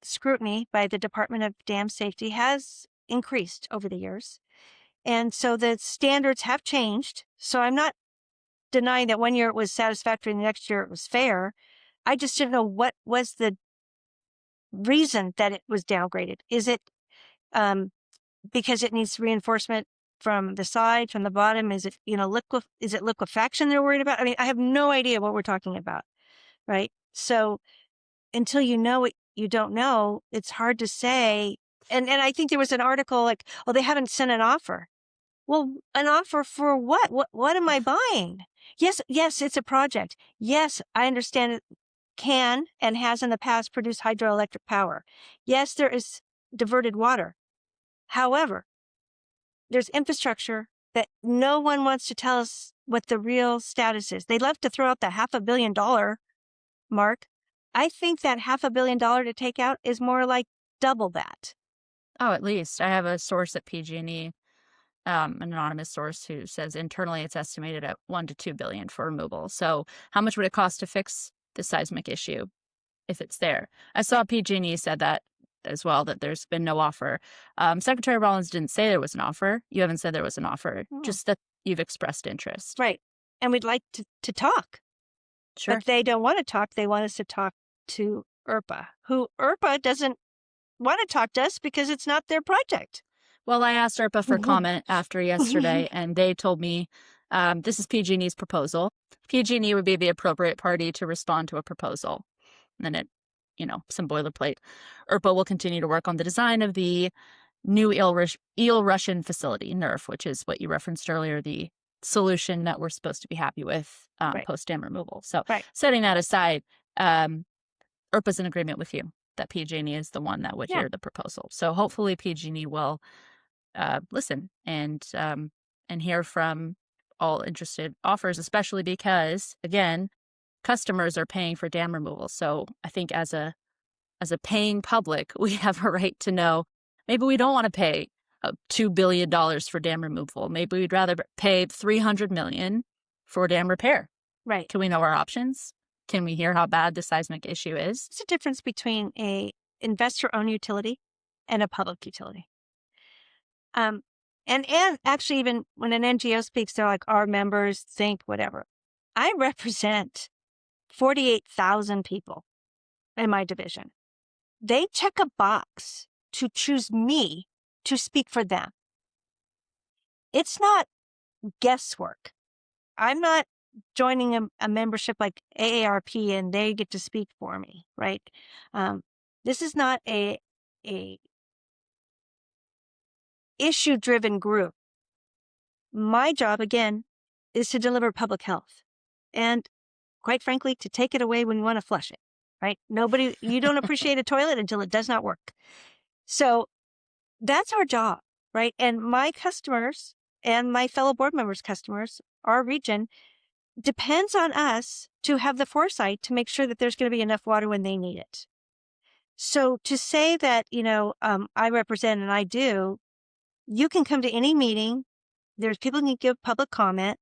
scrutiny by the Department of Dam Safety has increased over the years. And so the standards have changed. So I'm not denying that one year it was satisfactory and the next year it was fair. I just didn't know what was the reason that it was downgraded. Is it because it needs reinforcement from the side, from the bottom? Is it, is it liquefaction they're worried about? I mean, I have no idea what we're talking about, right? So until you know what you don't know, it's hard to say. And I think there was an article like, oh, they haven't sent an offer. Well, an offer for what? What am I buying? Yes, it's a project. Yes, I understand it can and has in the past produced hydroelectric power. Yes, there is diverted water. However, there's infrastructure that no one wants to tell us what the real status is. They love to throw out the $500 million mark. I think that $500 million to take out is more like double that. Oh, at least. I have a source at PG&E an anonymous source who says internally it's estimated at $1 to $2 billion for removal. So how much would it cost to fix the seismic issue if it's there? I saw PG&E said that as well, that there's been no offer. Secretary Rollins didn't say there was an offer. You haven't said there was an offer, just that you've expressed interest. Right. And we'd like to talk. Sure. But they don't want to talk. They want us to talk to ERPA, who ERPA doesn't want to talk to us because it's not their project. Well, I asked ERPA for comment after yesterday, and they told me this is PG&E's proposal. PG&E would be the appropriate party to respond to a proposal. And then some boilerplate. ERPA will continue to work on the design of the new Eel Russian facility, NERF, which is what you referenced earlier, the solution that we're supposed to be happy with post-dam removal. So setting that aside, ERPA's in agreement with you that PG&E is the one that would hear the proposal. So hopefully PG&E will listen and hear from all interested offers, especially because, again, customers are paying for dam removal. So I think as a paying public, we have a right to know maybe we don't want to pay $2 billion for dam removal. Maybe we'd rather pay $300 million for dam repair. Right. Can we know our options? Can we hear how bad the seismic issue is? It's a difference between a investor-owned utility and a public utility. And actually, even when an NGO speaks, they're like, our members think whatever. I represent 48,000 people in my division. They check a box to choose me to speak for them. It's not guesswork. I'm not joining a membership like AARP and they get to speak for me, right? This is not a issue-driven group. My job, again, is to deliver public health. And quite frankly, to take it away when you want to flush it, right? You don't appreciate a toilet until it does not work. So that's our job, right? And my customers and my fellow board members' customers, our region, depends on us to have the foresight to make sure that there's going to be enough water when they need it. So to say that, I represent and I do, you can come to any meeting. There's people who can give public comment.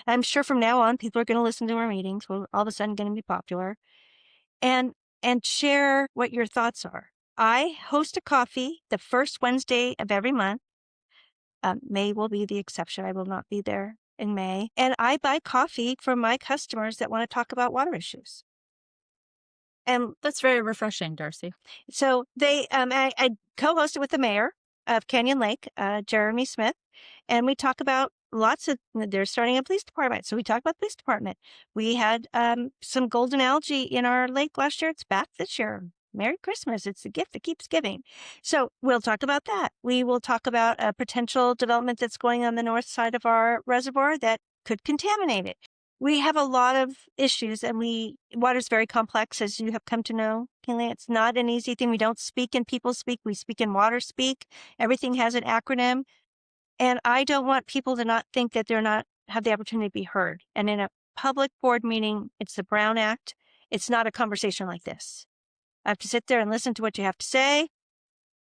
I'm sure from now on, people are going to listen to our meetings. We're all of a sudden going to be popular and share what your thoughts are. I host a coffee the first Wednesday of every month. May will be the exception. I will not be there in May. And I buy coffee from my customers that want to talk about water issues. And that's very refreshing, Darcy. So I co-host it with the mayor of Canyon Lake, Jeremy Smith, and we talk about they're starting a police department. So we talk about the police department. We had some golden algae in our lake last year. It's back this year. Merry Christmas. It's a gift that keeps giving. So we'll talk about that. We will talk about a potential development that's going on the north side of our reservoir that could contaminate it. We have a lot of issues, and water's very complex, as you have come to know, Kinley. It's not an easy thing. We don't speak in people speak. We speak in water speak. Everything has an acronym. And I don't want people to not think that they're not have the opportunity to be heard. And in a public board meeting, it's the Brown Act. It's not a conversation like this. I have to sit there and listen to what you have to say,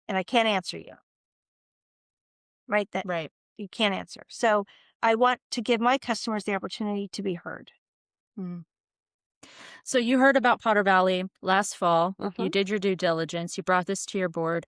and I can't answer you. Right? You can't answer. So I want to give my customers the opportunity to be heard. Mm. So you heard about Potter Valley last fall. Mm-hmm. You did your due diligence. You brought this to your board.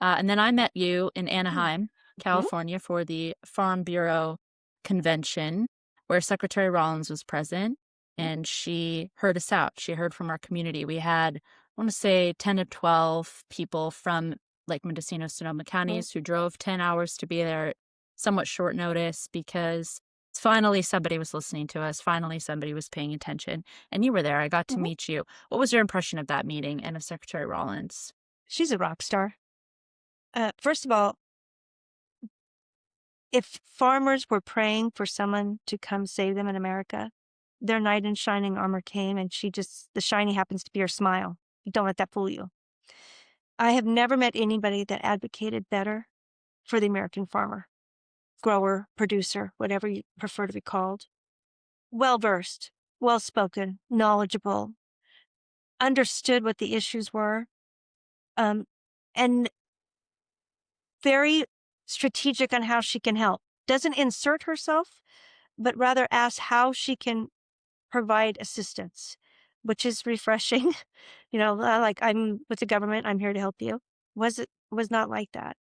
And then I met you in Anaheim, California, for the Farm Bureau convention where Secretary Rollins was present, and she heard us out. She heard from our community. We had, I want to say, 10 to 12 people from like Mendocino, Sonoma counties who drove 10 hours to be there at somewhat short notice because finally somebody was listening to us. Finally, somebody was paying attention. And you were there. I got to meet you. What was your impression of that meeting and of Secretary Rollins? She's a rock star. First of all, if farmers were praying for someone to come save them in America, their knight in shining armor came, and the shiny happens to be her smile. Don't let that fool you. I have never met anybody that advocated better for the American farmer, grower, producer, whatever you prefer to be called. Well-versed, well-spoken, knowledgeable, understood what the issues were, and very strategic on how she can help. Doesn't insert herself, but rather asks how she can provide assistance, which is refreshing. Like, I'm with the government, I'm here to help you. Was not like that.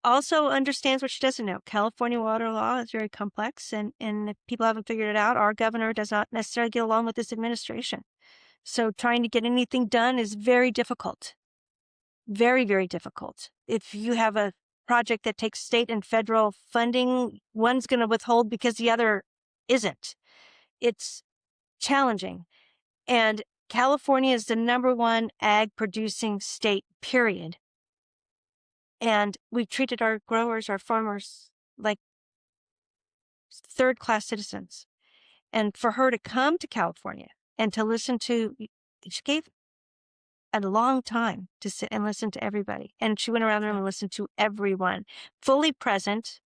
Also understands what she doesn't know. California water law is very complex, and if people haven't figured it out, our governor does not necessarily get along with this administration. So trying to get anything done is very difficult. Very, very difficult. If you have a project that takes state and federal funding, one's going to withhold because the other isn't. It's challenging. And California is the #1 ag producing state, period. And we've treated our growers, our farmers, like third-class citizens. And for her to come to California and to listen to, she gave a long time to sit and listen to everybody. And she went around the room and listened to everyone, fully present,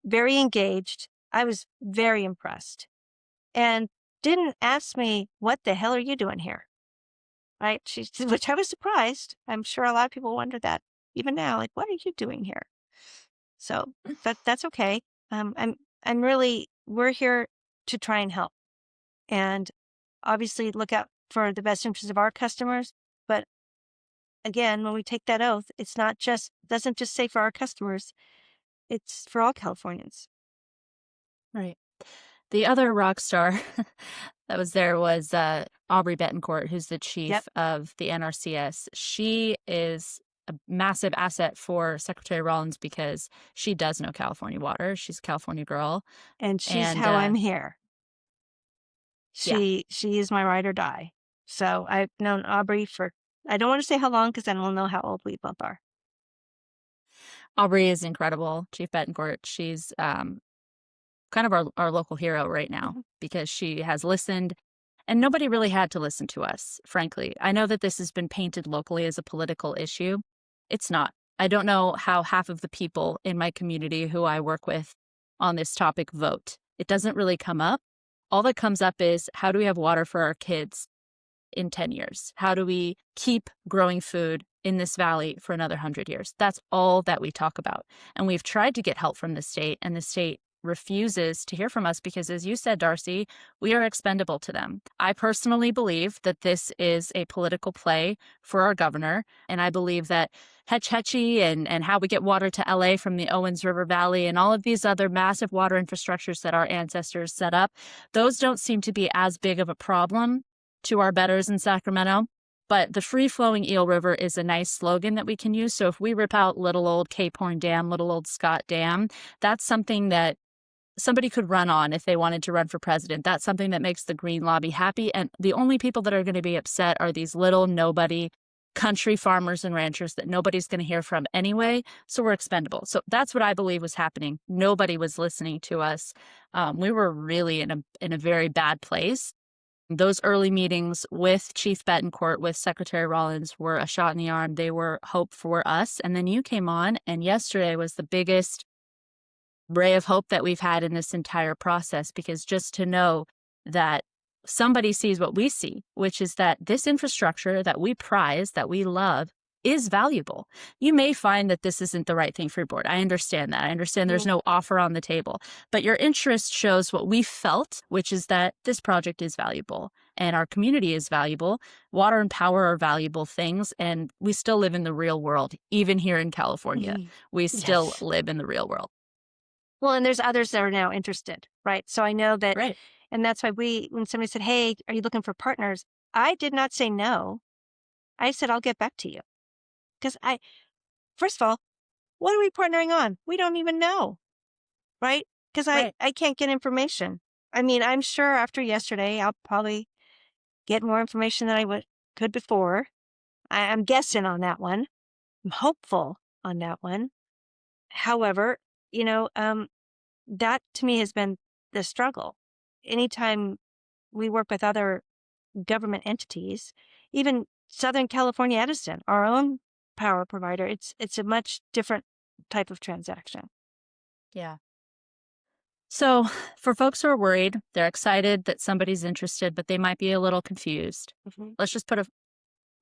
very engaged. I was very impressed. And didn't ask me, what the hell are you doing here? Right? Which I was surprised. I'm sure a lot of people wonder that even now, like, what are you doing here? So that's okay. We're here to try and help. And obviously look out for the best interests of our customers. But again, when we take that oath, it's doesn't just say for our customers, it's for all Californians. Right. The other rock star that was there was Aubrey Betancourt, who's the chief of the NRCS. She is a massive asset for Secretary Rollins because she does know California water. She's a California girl. And she's how I'm here. She is my ride or die. So I've known Aubrey for, I don't want to say how long because I don't know how old we both are. Aubrey is incredible, Chief Betancourt. She's kind of our local hero right now because she has listened, and nobody really had to listen to us, frankly. I know that this has been painted locally as a political issue. It's not. I don't know how half of the people in my community who I work with on this topic vote. It doesn't really come up. All that comes up is, how do we have water for our kids in 10 years? How do we keep growing food in this valley for another 100 years? That's all that we talk about. And we've tried to get help from the state, and the state refuses to hear from us because, as you said, Darcy, we are expendable to them. I personally believe that this is a political play for our governor, and I believe that Hetch Hetchy and how we get water to LA from the Owens River Valley and all of these other massive water infrastructures that our ancestors set up, those don't seem to be as big of a problem to our betters in Sacramento. But the free-flowing Eel River is a nice slogan that we can use. So if we rip out little old Cape Horn Dam, little old Scott Dam, that's something that somebody could run on if they wanted to run for president. That's something that makes the Green Lobby happy. And the only people that are going to be upset are these little nobody country farmers and ranchers that nobody's going to hear from anyway. So we're expendable. So that's what I believe was happening. Nobody was listening to us. We were really in a very bad place. Those early meetings with Chief Betancourt, with Secretary Rollins, were a shot in the arm. They were hope for us. And then you came on, and yesterday was the biggest ray of hope that we've had in this entire process, because just to know that somebody sees what we see, which is that this infrastructure that we prize, that we love, is valuable. You may find that this isn't the right thing for your board. I understand that. I understand there's no offer on the table, but your interest shows what we felt, which is that this project is valuable and our community is valuable. Water and power are valuable things, and we still live in the real world. Even here in California, we still live in the real world. Well, and there's others that are now interested, right? So I know that, right. And that's why when somebody said, hey, are you looking for partners? I did not say no. I said, I'll get back to you. Because first of all, what are we partnering on? We don't even know, right? Because I can't get information. I mean, I'm sure after yesterday, I'll probably get more information than I could before. I'm guessing on that one. I'm hopeful on that one. However, that to me has been the struggle. Anytime we work with other government entities, even Southern California Edison, our own power provider, it's a much different type of transaction. Yeah. So for folks who are worried, they're excited that somebody's interested, but they might be a little confused. Let's just put a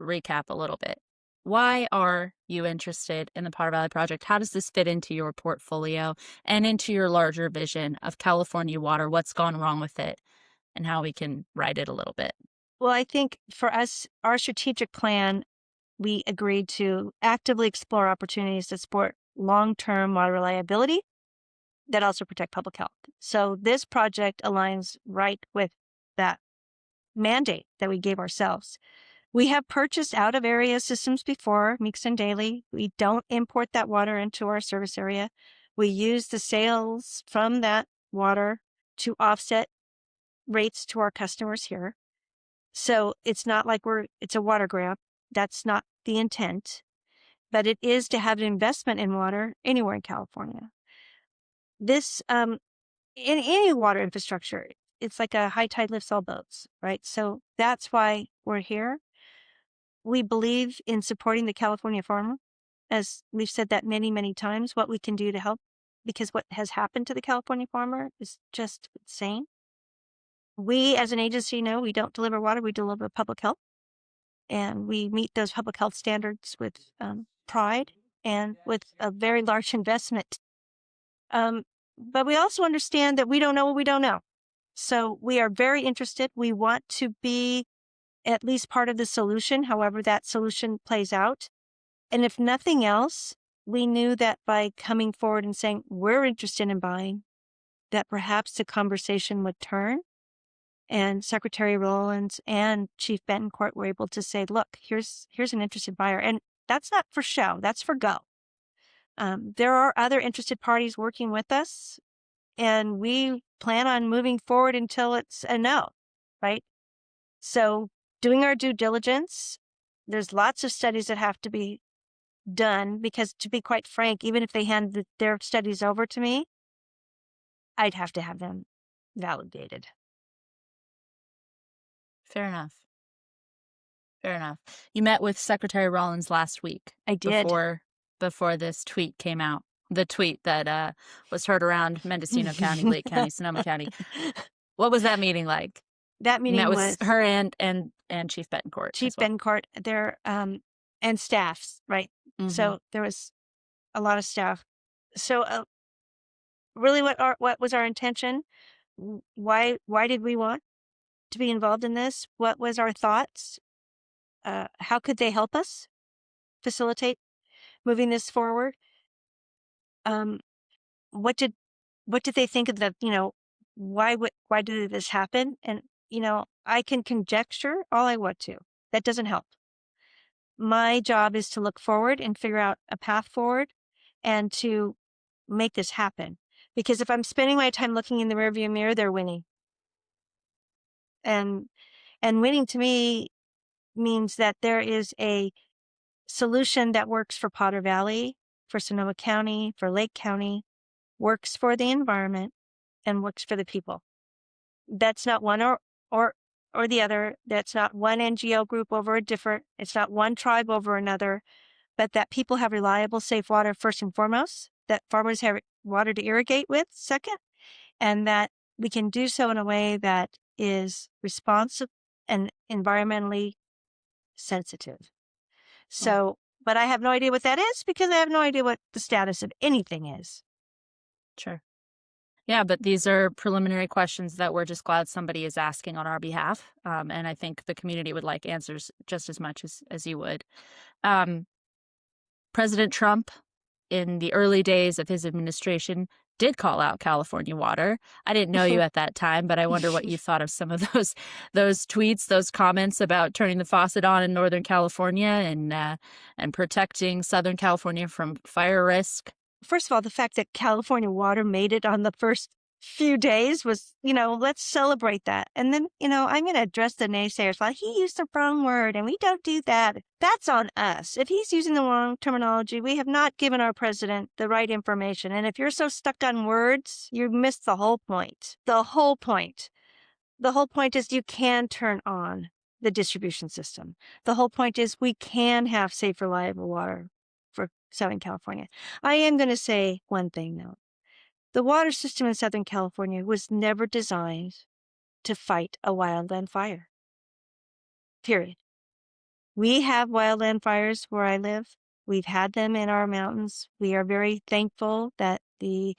recap a little bit. Why are you interested in the Potter Valley Project? How does this fit into your portfolio and into your larger vision of California water? What's gone wrong with it and how we can right it a little bit? Well, I think for us, our strategic plan, we agreed to actively explore opportunities to support long-term water reliability that also protect public health. So this project aligns right with that mandate that we gave ourselves. We have purchased out of area systems before, Meeks and Daily. We don't import that water into our service area. We use the sales from that water to offset rates to our customers here. So it's not like it's a water grab. That's not the intent, but it is to have an investment in water anywhere in California. This, in any water infrastructure, it's like a high tide lifts all boats, right? So that's why we're here. We believe in supporting the California farmer, as we've said that many, many times, what we can do to help, because what has happened to the California farmer is just insane. We, as an agency, know we don't deliver water, we deliver public health. And we meet those public health standards with pride and with a very large investment. But we also understand that we don't know what we don't know. So we are very interested. We want to be at least part of the solution, however that solution plays out. And if nothing else, we knew that by coming forward and saying we're interested in buying, that perhaps the conversation would turn. And Secretary Rollins and Chief Betancourt were able to say, look, here's an interested buyer. And that's not for show, that's for go. There are other interested parties working with us, and we plan on moving forward until it's a no, right? So doing our due diligence, there's lots of studies that have to be done because, to be quite frank, even if they hand their studies over to me, I'd have to have them validated. Fair enough. Fair enough. You met with Secretary Rollins last week. I did. Before this tweet came out. The tweet that was heard around Mendocino County, Lake County, Sonoma County. What was that meeting like? That meeting was her and Chief Betancourt. Chief Betancourt, their and staffs, right? Mm-hmm. So there was a lot of staff. So really, what was our intention? Why did we want to be involved in this? What was our thoughts? How could they help us facilitate moving this forward? What did they think of the, why did this happen? And, I can conjecture all I want to. That doesn't help. My job is to look forward and figure out a path forward and to make this happen. Because if I'm spending my time looking in the rearview mirror, they're winning. And winning to me means that there is a solution that works for Potter Valley, for Sonoma County, for Lake County, works for the environment, and works for the people. That's not one or the other. That's not one NGO group over a different. It's not one tribe over another, but that people have reliable, safe water first and foremost, that farmers have water to irrigate with second, and that we can do so in a way that is responsive and environmentally sensitive. So, but I have no idea what that is because I have no idea what the status of anything is. Sure. Yeah, but these are preliminary questions that we're just glad somebody is asking on our behalf. And I think the community would like answers just as much as you would. President Trump, in the early days of his administration, did call out California water. I didn't know you at that time, but I wonder what you thought of some of those tweets, those comments about turning the faucet on in Northern California and protecting Southern California from fire risk. First of all, the fact that California water made it on the first few days was, let's celebrate that. And then, I'm going to address the naysayers like he used the wrong word and we don't do that. That's on us. If he's using the wrong terminology, we have not given our president the right information. And if you're so stuck on words, you missed the whole point. The whole point. The whole point is you can turn on the distribution system. The whole point is we can have safe, reliable water for Southern California. I am going to say one thing, though. The water system in Southern California was never designed to fight a wildland fire. Period. We have wildland fires where I live. We've had them in our mountains. We are very thankful that the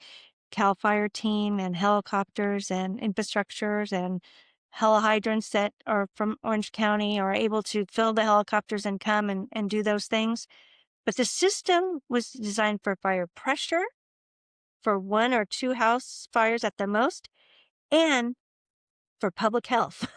CAL FIRE team and helicopters and infrastructures and helihydrants that are from Orange County are able to fill the helicopters and come and do those things. But the system was designed for fire pressure, for 1 or 2 house fires at the most, and for public health,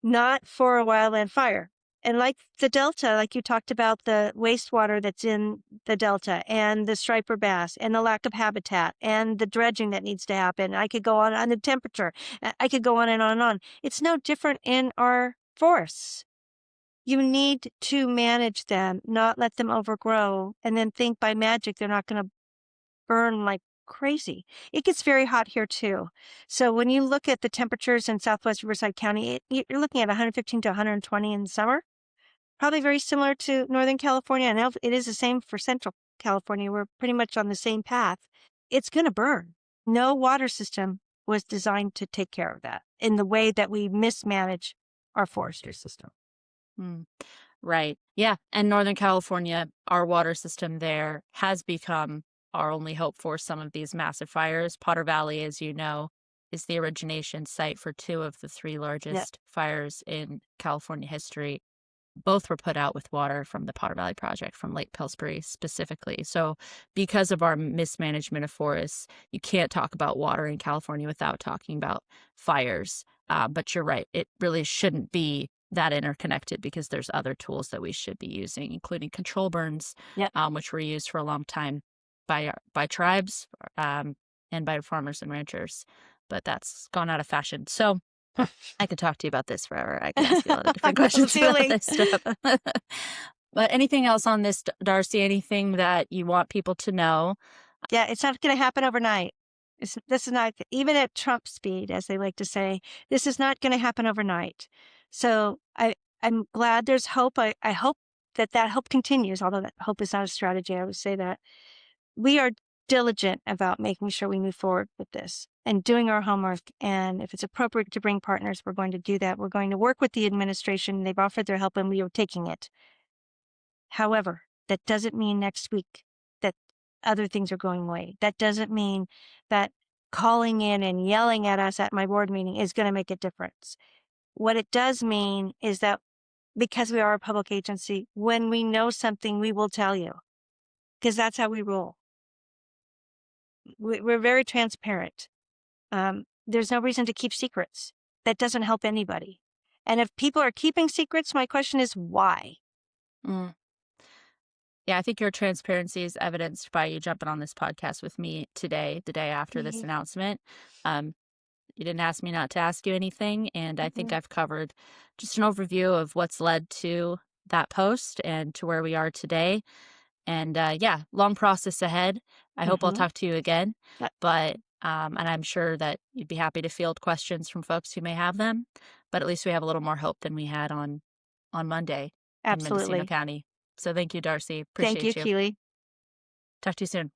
not for a wildland fire. And like the Delta, like you talked about the wastewater that's in the Delta and the striper bass and the lack of habitat and the dredging that needs to happen. I could go on the temperature. I could go on and on and on. It's no different in our forests. You need to manage them, not let them overgrow, and then think by magic they're not going to burn like crazy. It gets very hot here too. So when you look at the temperatures in Southwest Riverside County, you're looking at 115 to 120 in the summer. Probably very similar to Northern California. And it is the same for Central California. We're pretty much on the same path. It's going to burn. No water system was designed to take care of that in the way that we mismanage our forestry system. Right. Yeah. And Northern California, our water system there has become our only hope for some of these massive fires. Potter Valley, as you know, is the origination site for 2 of the 3 largest fires in California history. Both were put out with water from the Potter Valley Project from Lake Pillsbury specifically. So because of our mismanagement of forests, you can't talk about water in California without talking about fires. But you're right. It really shouldn't be that interconnected because there's other tools that we should be using, including control burns, which were used for a long time by tribes and by farmers and ranchers. But that's gone out of fashion. So I could talk to you about this forever. I could ask you a lot of different questions about this stuff. But anything else on this, Darcy? Anything that you want people to know? Yeah, it's not going to happen overnight. This is not, even at Trump speed, as they like to say, this is not going to happen overnight. So I'm glad there's hope. I hope that hope continues, although that hope is not a strategy. I would say that we are diligent about making sure we move forward with this and doing our homework. And if it's appropriate to bring partners, we're going to do that. We're going to work with the administration. They've offered their help and we are taking it. However, that doesn't mean next week that other things are going away. That doesn't mean that calling in and yelling at us at my board meeting is going to make a difference. What it does mean is that because we are a public agency, when we know something, we will tell you, because that's how we roll. We're very transparent. There's no reason to keep secrets. That doesn't help anybody. And if people are keeping secrets, my question is why? Yeah, I think your transparency is evidenced by you jumping on this podcast with me today, the day after this announcement. You didn't ask me not to ask you anything, and I think I've covered just an overview of what's led to that post and to where we are today. And long process ahead. I hope I'll talk to you again. But and I'm sure that you'd be happy to field questions from folks who may have them. But at least we have a little more hope than we had on Monday in Mendocino County. So thank you, Darcy. Appreciate you. Thank you, Keely. Talk to you soon.